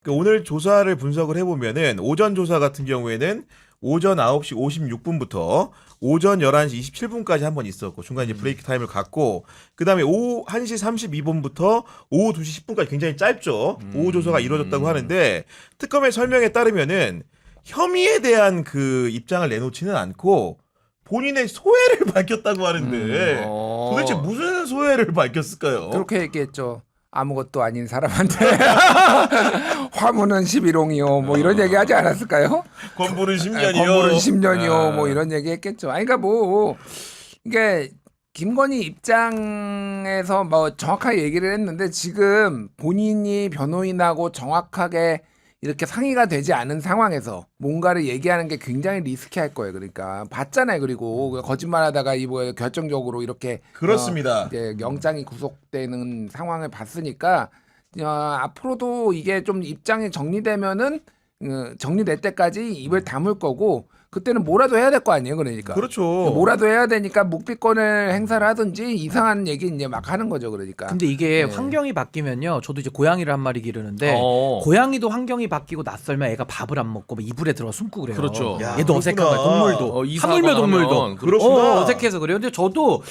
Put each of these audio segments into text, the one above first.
오늘 조사를 분석을 해보면은 오전 조사 같은 경우에는 오전 9시 56분부터 오전 11시 27분까지 한 번 있었고 중간에 이제 브레이크 타임을 갖고 그다음에 오후 1시 32분부터 오후 2시 10분까지 굉장히 짧죠. 오후 조사가 이루어졌다고 하는데 특검의 설명에 따르면은 혐의에 대한 그 입장을 내놓지는 않고 본인의 소회를 밝혔다고 하는데 도대체 무슨 소회를 밝혔을까요? 그렇게 얘기했죠. 아무것도 아닌 사람한테 화문은 11홍이요. 뭐 이런 얘기 하지 않았을까요? 권부는 10년이요. 건물은 10년이요. 뭐 이런 얘기 했겠죠. 아니, 그러니까 뭐 이게 김건희 입장에서 뭐 정확하게 얘기를 했는데 지금 본인이 변호인하고 정확하게 이렇게 상의가 되지 않은 상황에서 뭔가를 얘기하는 게 굉장히 리스키할 거예요. 그러니까 봤잖아요. 그리고 거짓말하다가 이거 결정적으로 이렇게 그렇습니다. 이제 영장이 구속되는 상황을 봤으니까 앞으로도 이게 좀 입장이 정리되면은 정리될 때까지 입을 다물 거고 그때는 뭐라도 해야 될 거 아니에요. 그러니까. 그렇죠. 뭐라도 해야 되니까 묵비권을 행사를 하든지 이상한 얘기 이제 막 하는 거죠. 그러니까. 근데 이게 네. 환경이 바뀌면요. 저도 이제 고양이를 한 마리 기르는데 고양이도 환경이 바뀌고 낯설면 애가 밥을 안 먹고 막 이불에 들어 숨고 그래요. 그렇죠. 야, 얘도 어색한 거야. 그렇구나. 동물도. 이사하거나 하물며 동물도. 하면 그렇구나. 어색해서 그래요. 근데 저도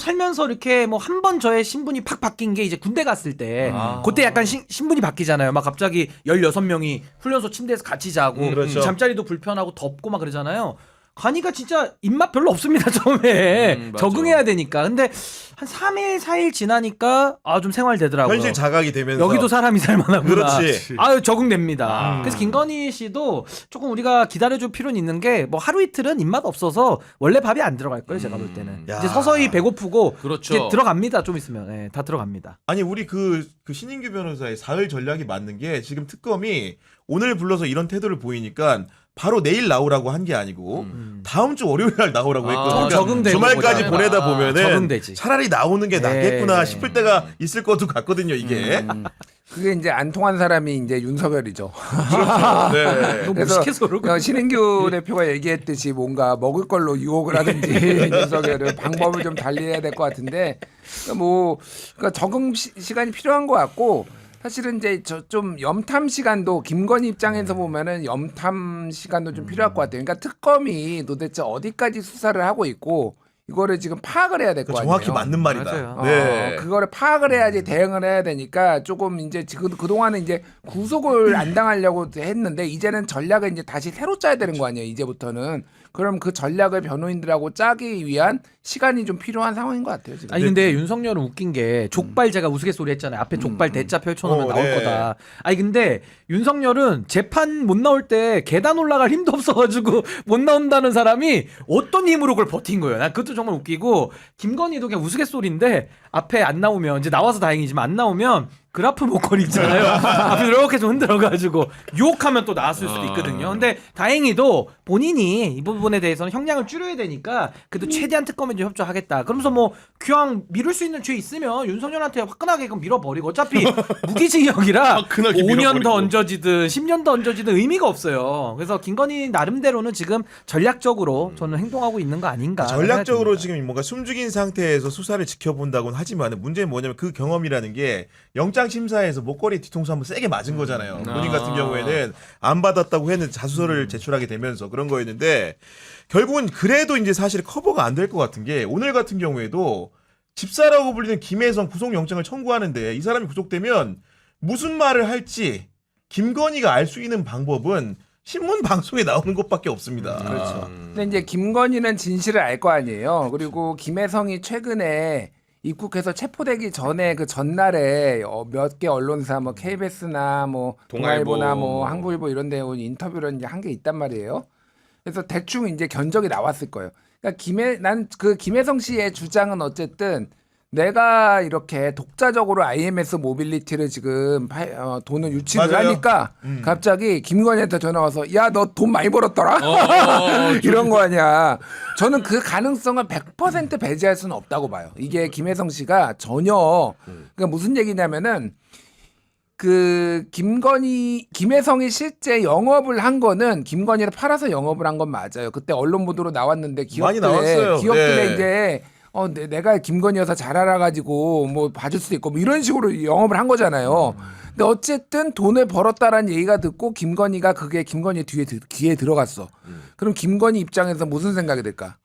살면서 이렇게 뭐 한 번 저의 신분이 팍 바뀐 게 이제 군대 갔을 때 그때 약간 신분이 바뀌잖아요. 막 갑자기 16명이 훈련소 침대에서 같이 자고 그렇죠. 잠자리도 불편하고 덥고 막 그러잖아요. 가니까 진짜 입맛 별로 없습니다. 처음에 맞아. 적응해야 되니까. 근데 한 3일 4일 지나니까 좀 생활되더라고요. 현실 자각이 되면서 여기도 사람이 살만하구나. 그렇지. 아유 적응됩니다. 그래서 김건희 씨도 조금 우리가 기다려줄 필요는 있는 게 뭐 하루 이틀은 입맛 없어서 원래 밥이 안 들어갈 거예요. 제가 볼 때는 야. 이제 서서히 배고프고 그렇죠. 이제 들어갑니다. 좀 있으면 네, 다 들어갑니다. 아니 우리 그 신인규 변호사의 사흘 전략이 맞는 게 지금 특검이 오늘 불러서 이런 태도를 보이니까 바로 내일 나오라고 한 게 아니고 다음 주 월요일 날 나오라고 했거든요. 좀 적응되고 주말까지 보자. 보내다 보면은 적응되지. 차라리 나오는 게 낫겠구나 네. 싶을 때가 있을 것도 같거든요. 이게. 그게 이제 안 통한 사람이 이제 윤석열이죠. 네. 너무 그래서 무식해서 그러고. 신인규 대표가 얘기했듯이 뭔가 먹을 걸로 유혹을 하든지 윤석열을 방법을 좀 달리해야 될 것 같은데 그러니까 적응 시간이 필요한 것 같고 사실은 이제 좀 염탐 시간도 김건희 입장에서 보면은 염탐 시간도 좀 필요할 것 같아요. 그러니까 특검이 도대체 어디까지 수사를 하고 있고 이거를 지금 파악을 해야 될 거 아니에요. 정확히 맞는 말이다. 맞아요. 네. 그거를 파악을 해야지 대응을 해야 되니까 조금 이제 지금 그동안은 이제 구속을 안 당하려고 했는데 이제는 전략을 이제 다시 새로 짜야 되는 거 아니에요. 이제부터는. 그럼 그 전략을 변호인들하고 짜기 위한 시간이 좀 필요한 상황인 것 같아요. 지금. 아니 근데 윤석열은 웃긴 게 족발 제가 우스갯소리 했잖아요. 앞에 족발 대짜 펼쳐놓으면 나올 네. 거다. 아니 근데 윤석열은 재판 못 나올 때 계단 올라갈 힘도 없어가지고 못 나온다는 사람이 어떤 힘으로 그걸 버틴 거예요. 난 그것도 정말 웃기고 김건희도 그냥 우스갯소리인데 앞에 안 나오면 이제 나와서 다행이지만 안 나오면 그래프 목걸이 있잖아요. 앞에 이렇게 좀 흔들어가지고 유혹하면 또 나왔을 수도 있거든요. 근데 다행히도 본인이 이 부분에 대해서는 형량을 줄여야 되니까 그래도 최대한 특검에 좀 협조하겠다. 그러면서 뭐 그냥 미룰 수 있는 죄 있으면 윤석열한테 화끈하게 그럼 밀어버리고 어차피 무기징역이라 화끈하게 5년 밀어버리고. 더 얹어지든 10년 더 얹어지든 의미가 없어요. 그래서 김건희 나름대로는 지금 전략적으로 저는 행동하고 있는 거 아닌가. 전략적으로 생각이 듭니다. 지금 뭔가 숨죽인 상태에서 수사를 지켜본다고는 하지만 문제는 뭐냐면 그 경험이라는 게 영장 심사에서 목걸이 뒤통수 한번 세게 맞은 거잖아요. 본인 같은 경우에는 안 받았다고 했는데 자수서를 제출하게 되면서 그런 거였는데 결국은 그래도 이제 사실 커버가 안 될 것 같은 게 오늘 같은 경우에도 집사라고 불리는 김혜성 구속영장을 청구하는데 이 사람이 구속되면 무슨 말을 할지 김건희가 알 수 있는 방법은 신문 방송에 나오는 것밖에 없습니다. 그렇죠. 근데 이제 김건희는 진실을 알 거 아니에요. 그리고 김혜성이 최근에 입국해서 체포되기 전에 그 전날에 몇 개 언론사 뭐 KBS나 뭐 동아일보나 뭐 한국일보 이런 데 인터뷰를 이제 한 게 있단 말이에요. 그래서 대충 이제 견적이 나왔을 거예요. 그러니까 난 그 김혜성 씨의 주장은 어쨌든 내가 이렇게 독자적으로 IMS 모빌리티를 지금 돈을 유치를 맞아요. 하니까 갑자기 김건희한테 전화 와서 야, 너 돈 많이 벌었더라? 이런 거 아니야. 저는 그 가능성을 100% 배제할 수는 없다고 봐요. 이게 김혜성 씨가 전혀 그러니까 무슨 얘기냐면은 그 김혜성이 실제 영업을 한 거는 김건희를 팔아서 영업을 한 건 맞아요. 그때 언론 보도로 나왔는데 많이 나왔어요. 기업들에 네. 이제 내가 김건희 여사 잘 알아가지고 뭐 봐줄 수도 있고 뭐 이런 식으로 영업을 한 거잖아요. 근데 어쨌든 돈을 벌었다라는 얘기가 듣고 김건희가 그게 김건희 귀에 들어갔어. 그럼 김건희 입장에서 무슨 생각이 들까?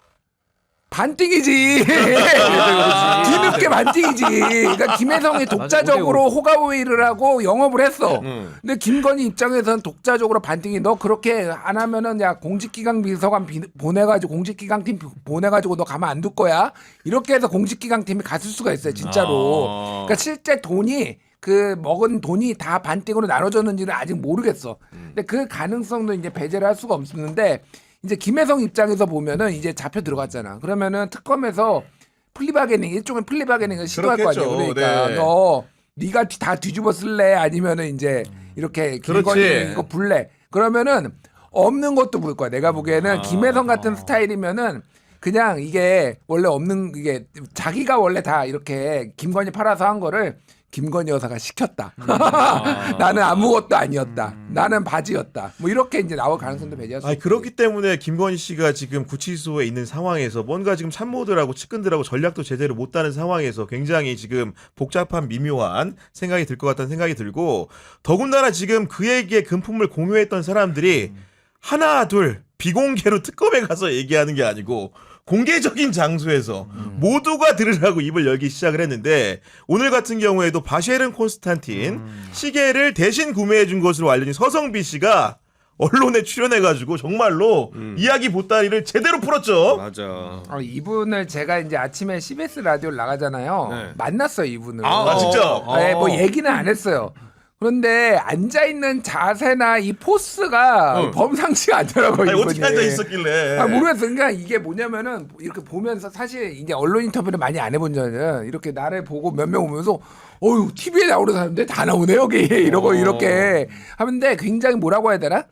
반띵이지. 뒤늦게 반띵이지. 그러니까 김혜성이 독자적으로 호가호위를 하고 영업을 했어. 근데 김건희 입장에서는 독자적으로 반띵이 너 그렇게 안 하면은 야 공직기강 비서관 보내가지고 공직기강팀 보내가지고 너 가만 안 둘 거야. 이렇게 해서 공직기강팀이 갔을 수가 있어요. 진짜로. 그러니까 실제 돈이 그 먹은 돈이 다 반띵으로 나눠졌는지는 아직 모르겠어. 근데 그 가능성도 이제 배제를 할 수가 없는데 이제 김혜성 입장에서 보면은 이제 잡혀 들어갔잖아. 그러면은 특검에서 플리바게닝 일종의 플리바게닝을 시도할 거 아니야. 그렇겠죠. 그러니까 네. 너 네가 다 뒤집어 쓸래 아니면은 이제 이렇게 김건희 그렇지. 이거 불래. 그러면은 없는 것도 볼 거야. 내가 보기에는 김혜성 같은 스타일이면은 그냥 이게 원래 없는 이게 자기가 원래 다 이렇게 김건희 팔아서 한 거를 김건희 여사가 시켰다. 나는 아무것도 아니었다. 나는 바지였다. 뭐 이렇게 이제 나올 가능성도 배제할 수. 아니 그렇기 때문에 김건희 씨가 지금 구치소에 있는 상황에서 뭔가 지금 참모들하고 측근들하고 전략도 제대로 못 따는 상황에서 굉장히 지금 복잡한 미묘한 생각이 들 것 같다는 생각이 들고 더군다나 지금 그에게 금품을 공유했던 사람들이 하나 둘 비공개로 특검에 가서 얘기하는 게 아니고 공개적인 장소에서 모두가 들으라고 입을 열기 시작을 했는데 오늘 같은 경우에도 바쉐른 콘스탄틴 시계를 대신 구매해 준 것으로 알려진 서성비 씨가 언론에 출연해가지고 정말로 이야기 보따리를 제대로 풀었죠. 맞아. 이분을 제가 이제 아침에 CBS 라디오 나가잖아요. 네. 만났어요 이분을. 아, 진짜? 네, 뭐 얘기는 안 했어요. 그런데 앉아 있는 자세나 이 포스가 범상치가 않더라고요. 아니, 이분이. 어떻게 앉아 있었길래? 모르겠어. 그러니까 이게 뭐냐면은 이렇게 보면서 사실 이제 언론 인터뷰를 많이 안 해본 저는 이렇게 나를 보고 몇 명 오면서 어유 TV에 나오는 사람들 다 나오네 여기 이러고 이렇게 하는데 굉장히 뭐라고 해야 되나?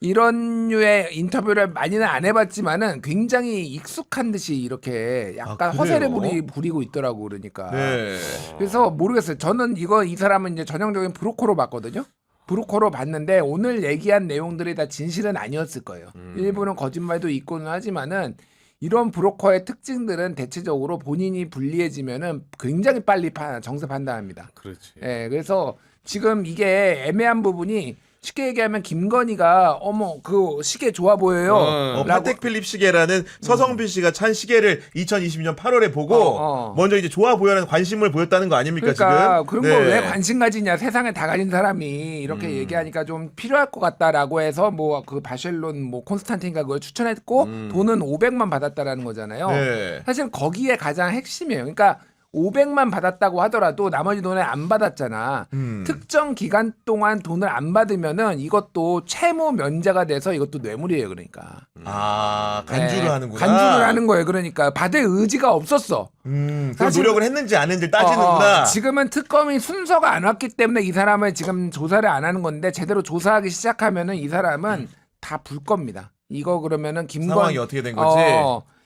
이런 류의 인터뷰를 많이는 안 해봤지만은 굉장히 익숙한 듯이 이렇게 약간 그래요? 허세를 부리고 있더라고 그러니까. 네. 그래서 모르겠어요. 저는 이 사람은 이제 전형적인 브로커로 봤거든요. 브로커로 봤는데 오늘 얘기한 내용들이 다 진실은 아니었을 거예요. 일부는 거짓말도 있고는 하지만은 이런 브로커의 특징들은 대체적으로 본인이 불리해지면은 굉장히 빨리 정세 판단합니다. 그렇지. 예, 그래서 지금 이게 애매한 부분이 쉽게 얘기하면 김건희가 어머 그 시계 좋아 보여요. 라고 파텍 필립 시계라는 서성비 씨가 찬 시계를 2022년 8월에 보고 먼저 이제 좋아 보여는 관심을 보였다는 거 아닙니까 그러니까 지금? 그런 네. 걸 왜 관심 가지냐 세상에 다 가진 사람이 이렇게 얘기하니까 좀 필요할 것 같다라고 해서 뭐 그 바셸론 뭐 콘스탄틴가 그걸 추천했고 돈은 500만 받았다라는 거잖아요. 네. 사실 거기에 가장 핵심이에요. 그러니까 500만 받았다고 하더라도 나머지 돈을 안 받았잖아. 특정 기간 동안 돈을 안 받으면은 이것도 채무 면제가 돼서 이것도 뇌물이에요. 그러니까. 아 간주를 네, 하는구나. 간주를 하는 거예요. 그러니까 받을 의지가 없었어. 그 사실- 노력을 했는지 안 했는지 따지는구나. 지금은 특검이 순서가 안 왔기 때문에 이 사람을 지금 조사를 안 하는 건데 제대로 조사하기 시작하면은 이 사람은 다 불 겁니다. 이거 그러면은 상황이 어떻게 된 거지?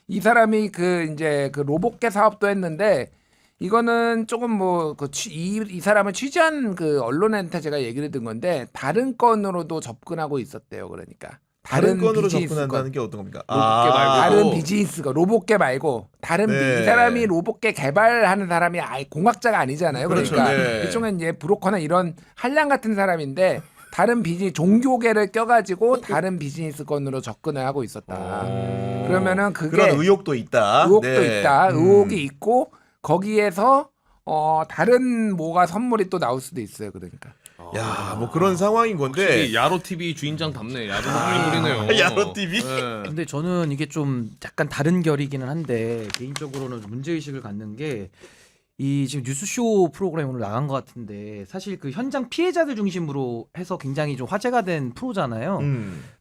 이 사람이 그 이제 그 로봇계 사업도 했는데 이거는 조금 뭐 이 사람을 취재한 그 언론한테 제가 얘기를 든 건데 다른 건으로도 접근하고 있었대요. 그러니까 다른 건으로 비즈니스 접근한다는 건. 게 어떤 겁니까? 로봇계 말고. 다른 비즈니스가 로봇계 말고 다른 네. 이 사람이 로봇계 개발하는 사람이 아예 공학자가 아니잖아요. 그렇죠. 그러니까 네. 일종의 이제 브로커나 이런 한량 같은 사람인데 다른 비즈니스 종교계를 껴가지고 다른 비즈니스 건으로 접근을 하고 있었다. 그러면은 그게 그런 의혹도 있다. 의혹도 네. 있다. 의혹이 있고 거기에서 다른 뭐가 선물이 또 나올 수도 있어요. 그러니까. 야, 뭐 그런 상황인 건데. 확실히 야로 TV 주인장 답네. 야로 많이 부리네요. 야로 TV? 네. 근데 저는 이게 좀 약간 다른 결이기는 한데 개인적으로는 문제의식을 갖는 게 이 지금 뉴스쇼 프로그램 오늘 나간 것 같은데 사실 그 현장 피해자들 중심으로 해서 굉장히 좀 화제가 된 프로잖아요.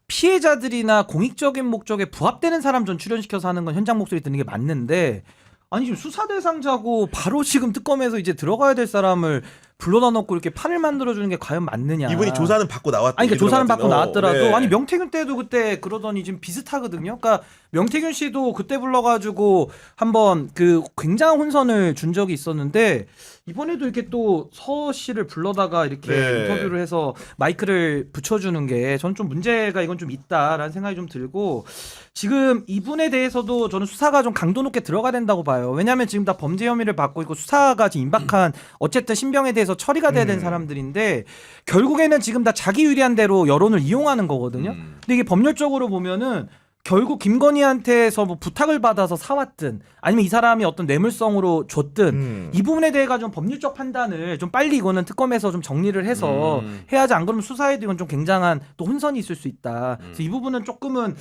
피해자들이나 공익적인 목적에 부합되는 사람 전 출연시켜서 하는 건 현장 목소리 듣는 게 맞는데 아니 지금 수사 대상자고 바로 지금 특검에서 이제 들어가야 될 사람을 불러다 놓고 이렇게 판을 만들어주는 게 과연 맞느냐. 이분이 조사는 받고 나왔다. 아니, 그러니까 조사는 받고 나왔더라도 네. 아니 명태균 때도 그때 그러더니 지금 비슷하거든요. 그러니까 명태균 씨도 그때 불러가지고 한번 그 굉장한 혼선을 준 적이 있었는데 이번에도 이렇게 또 서 씨를 불러다가 이렇게 네. 인터뷰를 해서 마이크를 붙여주는 게 저는 좀 문제가 이건 좀 있다라는 생각이 좀 들고 지금 이분에 대해서도 저는 수사가 좀 강도 높게 들어가야 된다고 봐요. 왜냐하면 지금 다 범죄 혐의를 받고 있고 수사가 지금 임박한 어쨌든 신병에 대해서 처리가 돼야 되는 사람들인데 결국에는 지금 다 자기 유리한 대로 여론을 이용하는 거거든요. 근데 이게 법률적으로 보면은 결국 김건희한테서 뭐 부탁을 받아서 사왔든 아니면 이 사람이 어떤 뇌물성으로 줬든 이 부분에 대해 가지고 법률적 판단을 좀 빨리 이거는 특검에서 좀 정리를 해서 해야지 안 그러면 수사에도 이건 좀 굉장한 또 혼선이 있을 수 있다. 그래서 이 부분은 조금은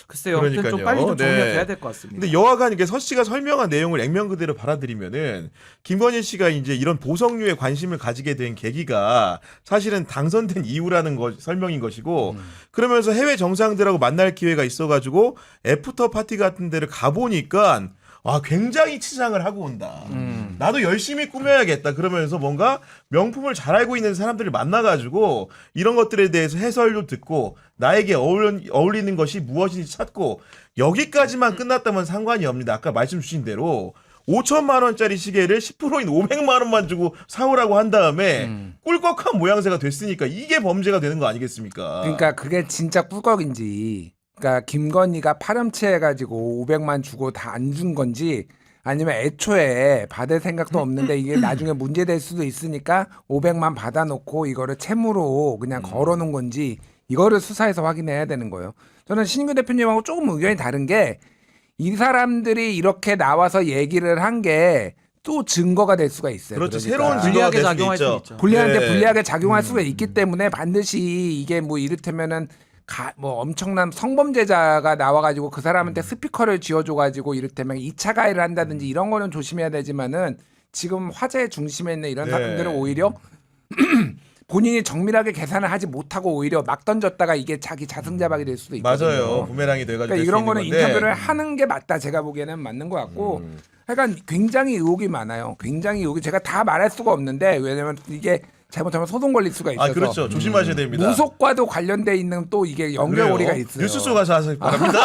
글쎄요. 아무튼 좀 그러니까요. 빨리 좀 정리가 네. 돼야 될 것 같습니다. 근데 여하간 이게 서 씨가 설명한 내용을 액면 그대로 받아들이면은 김건희 씨가 이제 이런 보석류에 관심을 가지게 된 계기가 사실은 당선된 이유라는 것 설명인 것이고 그러면서 해외 정상들하고 만날 기회가 있어가지고 애프터 파티 같은 데를 가보니까 와 굉장히 치장을 하고 온다. 나도 열심히 꾸며야겠다. 그러면서 뭔가 명품을 잘 알고 있는 사람들을 만나가지고 이런 것들에 대해서 해설도 듣고 나에게 어울리는 것이 무엇인지 찾고 여기까지만 끝났다면 상관이 없니다. 아까 말씀 주신 대로 5천만 원짜리 시계를 10%인 500만 원만 주고 사오라고 한 다음에 꿀꺽한 모양새가 됐으니까 이게 범죄가 되는 거 아니겠습니까? 그러니까 그게 진짜 꿀꺽인지, 그러니까 김건희가 파렴치해가지고 500만 주고 다 안 준 건지, 아니면 애초에 받을 생각도 없는데 이게 나중에 문제될 수도 있으니까 500만 받아놓고 이거를 채무로 그냥 걸어놓은 건지, 이거를 수사해서 확인해야 되는 거예요. 저는 신인규 대표님하고 조금 의견이 다른 게, 이 사람들이 이렇게 나와서 얘기를 한 게 또 증거가 될 수가 있어요. 그렇죠. 그러니까. 새로운 증거가 불리하게 될 수도 작용할 수 있죠. 있죠. 불리한테 네. 불리하게 작용할 수가 있기 때문에 반드시 이게 뭐 이를테면은 뭐 엄청난 성범죄자가 나와가지고 그 사람한테 스피커를 쥐어줘가지고 이를테면 2차 가해를 한다든지 이런 거는 조심해야 되지만은 지금 화제의 중심에 있는 이런 네. 사람들은 오히려 본인이 정밀하게 계산을 하지 못하고 오히려 막 던졌다가 이게 자기 자승자박이 될 수도 있거든요. 맞아요. 부메랑이 돼가지고 그러니까 될 수 이런 있는 거는 건데. 인터뷰를 하는 게 맞다. 제가 보기에는 맞는 것 같고. 그러니까 굉장히 의혹이 많아요. 굉장히 의혹이 제가 다 말할 수가 없는데 왜냐면 이게 잘못하면 소송 걸릴 수가 있어서. 아 그렇죠. 조심하셔야 됩니다. 무속과도 관련돼 있는 또 이게 연결고리가 그래요? 있어요. 뉴스 속 가서 하시기 바랍니다.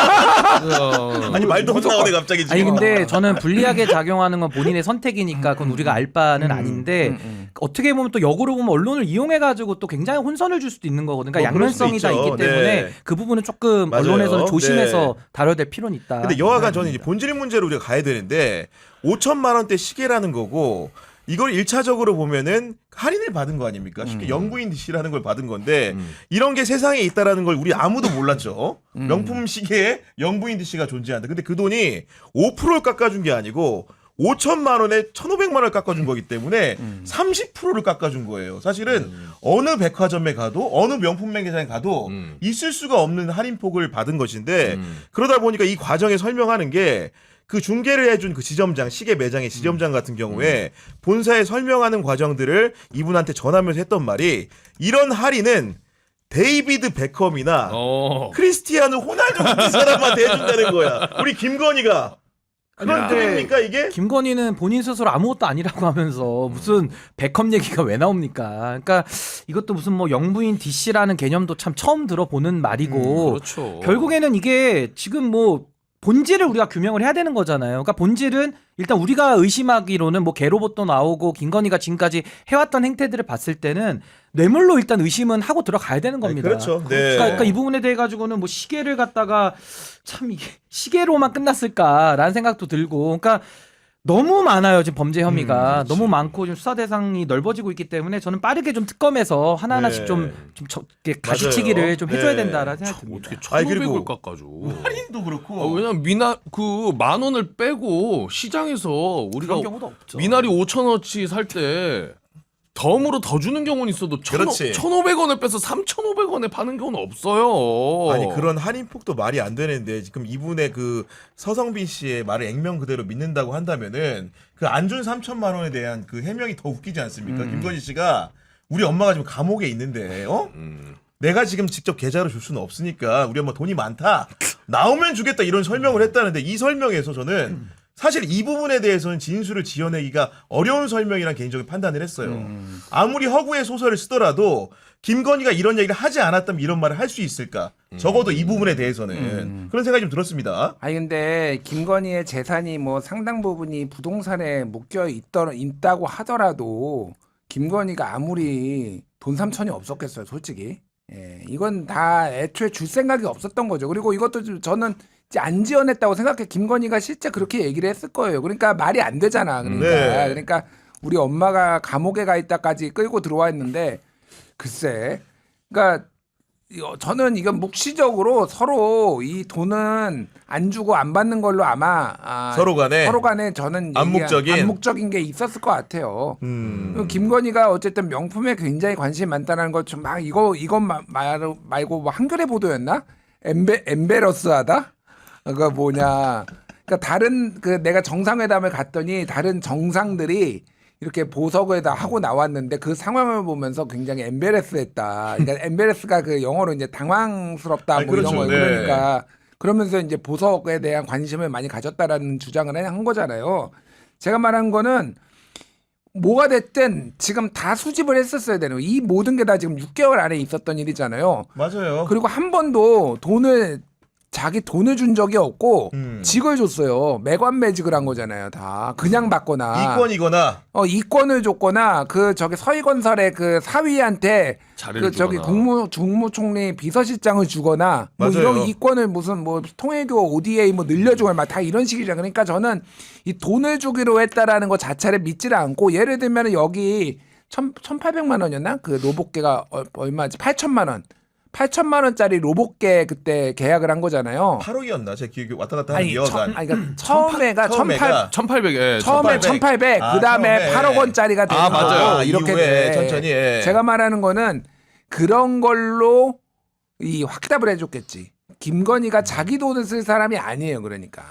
아니 말도 못 나오네 갑자기 지금. 아니 근데 저는 불리하게 작용하는 건 본인의 선택이니까 그건 우리가 알 바는 아닌데 어떻게 보면 또 역으로 보면 언론을 이용해 가지고 또 굉장히 혼선을 줄 수도 있는 거거든요. 그러니까 그럴 수도 양면성이 다 있죠. 있기 때문에 네. 그 부분은 조금 맞아요. 언론에서는 조심해서 네. 다뤄야 될 필요는 있다. 근데 여하간 저는 이제 본질 문제로 우리가 가야 되는데 5천만 원대 시계라는 거고 이걸 1차적으로 보면은 할인을 받은 거 아닙니까? 쉽게 영부인 DC라는 걸 받은 건데 이런 게 세상에 있다라는 걸 우리 아무도 몰랐죠. 명품 시계에 영부인 DC가 존재한다. 근데 그 돈이 5%를 깎아준 게 아니고 5천만 원에 1,500만 원을 깎아준 거기 때문에 30%를 깎아준 거예요. 사실은 어느 백화점에 가도 어느 명품 매장에 가도 있을 수가 없는 할인폭을 받은 것인데 그러다 보니까 이 과정에 설명하는 게 그 중개를 해준 그 지점장, 시계 매장의 지점장 같은 경우에 본사에 설명하는 과정들을 이분한테 전하면서 했던 말이 이런 할인은 데이비드 베컴이나 크리스티아누 호날두 같은 사람한테 해준다는 거야. 우리 김건희가. 그런 뜻입니까 이게? 김건희는 본인 스스로 아무것도 아니라고 하면서 무슨 베컴 얘기가 왜 나옵니까? 그러니까 이것도 무슨 뭐 영부인 DC라는 개념도 참 처음 들어보는 말이고 그렇죠. 결국에는 이게 지금 뭐 본질을 우리가 규명을 해야 되는 거잖아요. 그러니까 본질은 일단 우리가 의심하기로는 뭐 개로봇도 나오고 김건희가 지금까지 해왔던 행태들을 봤을 때는 뇌물로 일단 의심은 하고 들어가야 되는 겁니다. 그렇죠. 네. 그러니까 이 부분에 대해 가지고는 뭐 시계를 갖다가 참 이게 시계로만 끝났을까라는 생각도 들고, 그러니까 너무 많아요 지금 범죄 혐의가 너무 많고 지금 수사 대상이 넓어지고 있기 때문에 저는 빠르게 좀 특검에서 하나하나씩 네. 좀 가시치기를 맞아요. 좀 해줘야 네. 된다라는 생각이 듭니다. 어떻게 아니, 1,500을 그리고 깎아줘? 할인도 그렇고. 왜냐면 그 10,000원을 빼고 시장에서 우리가 그런 경우도 없죠. 미나리 5,000원어치 살 때 덤으로 더 주는 경우는 있어도 그렇지. 1,500원을 빼서 3,500원에 파는 경우는 없어요. 아니 그런 할인폭도 말이 안 되는데 지금 이분의 그 서성빈 씨의 말을 액면 그대로 믿는다고 한다면은 그 안 준 3천만 원에 대한 그 해명이 더 웃기지 않습니까? 김건희 씨가 우리 엄마가 지금 감옥에 있는데 내가 지금 직접 계좌로 줄 수는 없으니까 우리 엄마 돈이 많다. 나오면 주겠다 이런 설명을 했다는데 이 설명에서 저는 사실 이 부분에 대해서는 진술을 지어내기가 어려운 설명이란 개인적인 판단을 했어요. 아무리 허구의 소설을 쓰더라도 김건희가 이런 얘기를 하지 않았다면 이런 말을 할 수 있을까? 적어도 이 부분에 대해서는 그런 생각이 좀 들었습니다. 아니 근데 김건희의 재산이 뭐 상당 부분이 부동산에 있다고 하더라도 김건희가 아무리 돈 3천이 없었겠어요, 솔직히. 예, 이건 다 애초에 줄 생각이 없었던 거죠. 그리고 이것도 저는 이제 안 지어냈다고 생각해. 김건희가 실제 그렇게 얘기를 했을 거예요. 그러니까 말이 안 되잖아. 그러니까 네. 그러니까 우리 엄마가 감옥에 가 있다까지 끌고 들어와 있는데 글쎄, 그러니까 저는 이건 묵시적으로 서로 이 돈은 안 주고 안 받는 걸로 아마 서로 간에 저는 암묵적인 게 있었을 것 같아요. 김건희가 어쨌든 명품에 굉장히 관심이 많다는 것 좀 막 이것 말고 뭐 한겨레 보도였나? 엠베러스하다? 그거 뭐냐? 그러니까 다른 그 내가 정상회담을 갔더니 다른 정상들이 이렇게 보석에다 하고 나왔는데 그 상황을 보면서 굉장히 엠베레스했다. 그러니까 엠베레스가 그 영어로 이제 당황스럽다 뭐 그렇죠. 이런 거 네. 그러니까 그러면서 이제 보석에 대한 관심을 많이 가졌다라는 주장을 한 거잖아요. 제가 말한 거는 뭐가 됐든 지금 다 수집을 했었어야 되는 거예요. 이 모든 게 다 지금 6개월 안에 있었던 일이잖아요. 맞아요. 그리고 한 번도 자기 돈을 준 적이 없고 직을 줬어요. 매관매직을 한 거잖아요. 다 그냥 받거나 이권이거나 이권을 줬거나 그 저기 서희건설의 그 사위한테 자리를 그 저기 주거나. 국무총리 비서실장을 주거나 뭐 맞아요. 이런 이권을 무슨 뭐 통일교 ODA 뭐 늘려주거나 막 다 이런 식이잖아요. 그러니까 저는 이 돈을 주기로 했다라는 것 자체를 믿지를 않고 예를 들면 여기 1,800만 원이었나? 그 로봇계가 얼마지? 8천만 원. 8천만 원짜리 로봇계 그때 계약을 한 거잖아요. 8억이었나? 제 기억이 왔다 갔다 하는 여간. 그러니까 처음에가 1,800. 예, 처음에 1,800, 아, 그다음에 처음에. 8억 원짜리가 되는 아, 맞아요. 거고 이렇게 이후에 돼. 천천히, 예. 제가 말하는 거는 그런 걸로 이 확답을 해줬겠지. 김건희가 자기 돈을 쓸 사람이 아니에요. 그러니까.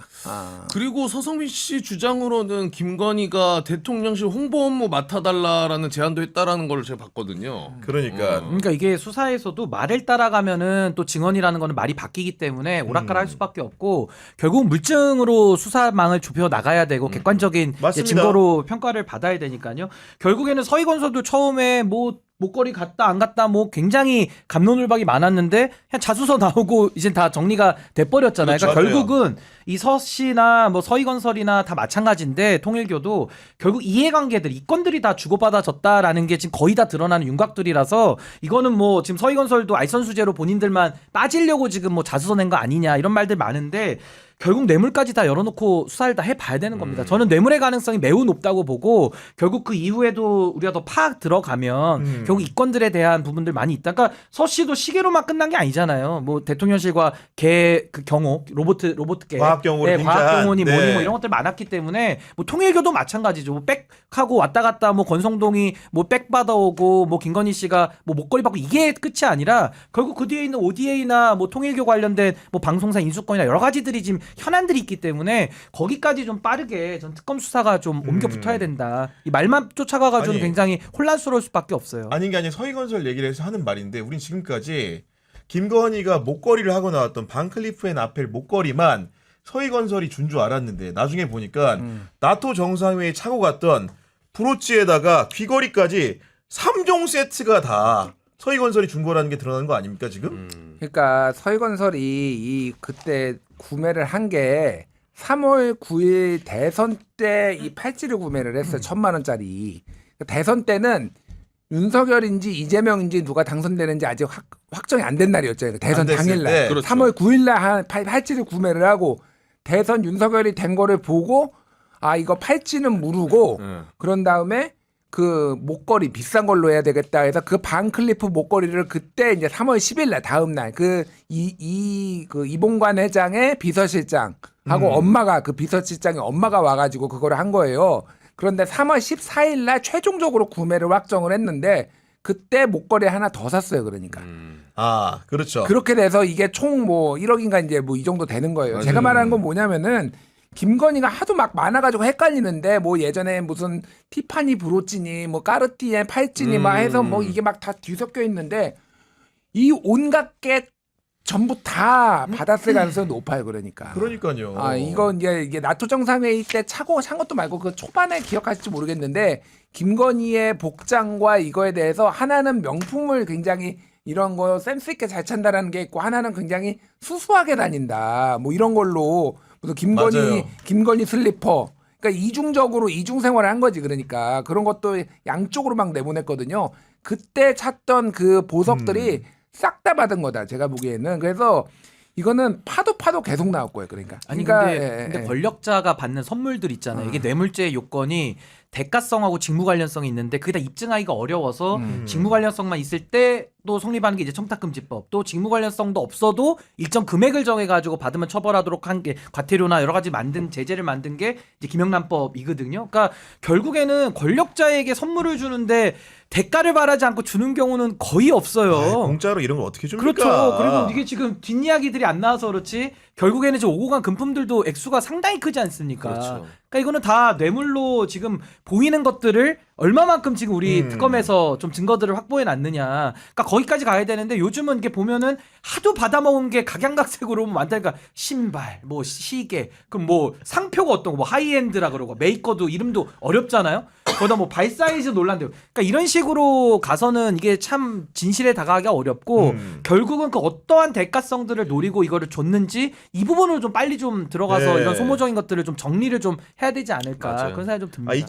그리고 서성민 씨 주장으로는 김건희가 대통령실 홍보 업무 맡아달라라는 제안도 했다라는 걸 제가 봤거든요. 그러니까 그러니까 이게 수사에서도 말을 따라가면은 또 증언이라는 거는 말이 바뀌기 때문에 오락가락 할 수밖에 없고 결국 물증으로 수사망을 좁혀 나가야 되고 객관적인 이제 맞습니다. 증거로 평가를 받아야 되니까요. 결국에는 서희건설도 처음에 뭐 목걸이 갔다 안 갔다 뭐 굉장히 갑론을박이 많았는데 그냥 자수서 나오고 이제 다 정리가 돼버렸잖아요. 그렇죠. 그러니까 결국은 이 서씨나 뭐 서희건설이나 다 마찬가지인데 통일교도 결국 이해관계들 이권들이 다 주고받아졌다라는 게 지금 거의 다 드러나는 윤곽들이라서 이거는 뭐 지금 서희건설도 알선수재로 본인들만 빠지려고 지금 뭐 자수서 낸 거 아니냐 이런 말들 많은데 결국 뇌물까지 다 열어놓고 수사를 다 해봐야 되는 겁니다. 저는 뇌물의 가능성이 매우 높다고 보고 결국 그 이후에도 우리가 더 파악 들어가면 결국 이권들에 대한 부분들 많이 있다. 그러니까 서 씨도 시계로만 끝난 게 아니잖아요. 뭐 대통령실과 그 경호 로봇계 과학경호를 과학경호니 빙자한, 뭐니 뭐 이런 것들 많았기 때문에 뭐 통일교도 마찬가지죠. 뭐 백하고 왔다 갔다 뭐 권성동이 뭐 백 받아오고 뭐 김건희 씨가 뭐 목걸이 받고 이게 끝이 아니라 결국 그 뒤에 있는 ODA나 뭐 통일교 관련된 뭐 방송사 인수권이나 여러 가지들이 지금 현안들이 있기 때문에 거기까지 좀 빠르게 전 특검 수사가 좀 옮겨 붙어야 된다. 이 말만 쫓아가가지고 아니, 굉장히 혼란스러울 수밖에 없어요. 아닌 게 아니라 서희건설 얘기를 해서 하는 말인데 우린 지금까지 김건희가 목걸이를 하고 나왔던 반클리프 앤 아펠 목걸이만 서희건설이 준 줄 알았는데 나중에 보니까 나토 정상회의 차고 갔던 브로치에다가 귀걸이까지 3종 세트가 다 서희건설이 준 거라는 게 드러나는 거 아닙니까 지금? 그러니까 서희건설이 이 그때 구매를 한 게 3월 9일 대선 때 이 팔찌를 구매를 했어요. 1,000만 원짜리. 대선 때는 윤석열인지 이재명인지 누가 당선되는지 아직 확정이 안 된 날이었잖아요. 대선 안 됐을 당일날. 때. 그렇죠. 3월 9일날 한 팔찌를 구매를 하고 대선 윤석열이 된 거를 보고 아 이거 팔찌는 무르고 그런 다음에 그 목걸이 비싼 걸로 해야 되겠다 해서 그 반클리프 목걸이를 그때 이제 3월 10일 날 다음 날 그 이봉관 회장의 비서실장하고 엄마가 그 비서실장의 엄마가 와가지고 그거를 한 거예요. 그런데 3월 14일 날 최종적으로 구매를 확정을 했는데 그때 목걸이 하나 더 샀어요. 그러니까. 아 그렇죠. 그렇게 돼서 이게 총 뭐 1억인가 이제 뭐 이 정도 되는 거예요. 맞아요. 제가 말하는 건 뭐냐면은 김건희가 하도 막 많아가지고 헷갈리는데 뭐 예전에 무슨 티파니 브로치니 뭐 까르띠에 팔찌니 막 해서 뭐 이게 막 다 뒤섞여 있는데 이 온갖 게 전부 다 받았을 가능성이 높아요. 그러니까. 그러니까요. 아 이거 이게 나토 정상회의 때 찬 것도 말고 그 초반에 기억하실지 모르겠는데 김건희의 복장과 이거에 대해서 하나는 명품을 굉장히 이런 거 센스 있게 잘 찬다라는 게 있고 하나는 굉장히 수수하게 다닌다. 뭐 이런 걸로 무슨 맞아요. 김건희 슬리퍼. 그러니까 이중적으로 이중 생활을 한 거지. 그러니까 그런 것도 양쪽으로 막 내보냈거든요. 그때 찾던 그 보석들이 싹 다 받은 거다. 제가 보기에는. 그래서 이거는 파도 계속 나올 거예요. 그러니까. 아니 그러니까, 근데 권력자가 받는 선물들 있잖아요. 이게 뇌물죄의 요건이 대가성하고 직무 관련성이 있는데 그게 다 입증하기가 어려워서 직무 관련성만 있을 때 또 성립하는 게 이제 청탁금지법. 또 직무 관련성도 없어도 일정 금액을 정해가지고 받으면 처벌하도록 한 게 과태료나 여러 가지 만든 제재를 만든 게 이제 김영란법이거든요. 그러니까 결국에는 권력자에게 선물을 주는데 대가를 바라지 않고 주는 경우는 거의 없어요. 아이, 공짜로 이런 걸 어떻게 줍니까? 그렇죠. 그리고 이게 지금 뒷이야기들이 안 나와서 그렇지 결국에는 지금 오고 간 금품들도 액수가 상당히 크지 않습니까? 그렇죠. 그러니까 이거는 다 뇌물로 지금 보이는 것들을 얼마만큼 지금 우리 특검에서 좀 증거들을 확보해 놨느냐. 그러니까 거기까지 가야 되는데 요즘은 이게 보면은 하도 받아먹은 게 각양각색으로 많다니까 신발, 뭐 시계, 그럼 뭐 상표가 어떤 거, 뭐 하이엔드라 그러고 메이커도 이름도 어렵잖아요. 거기다 뭐 발 사이즈 논란도. 그러니까 이런 식으로 가서는 이게 참 진실에 다가가기가 어렵고 결국은 그 어떠한 대가성들을 노리고 이거를 줬는지 이 부분으로 좀 빨리 좀 들어가서 네. 이런 소모적인 것들을 좀 정리를 좀 해야 되지 않을까 맞아요. 그런 생각이 좀 듭니다. 아, 이-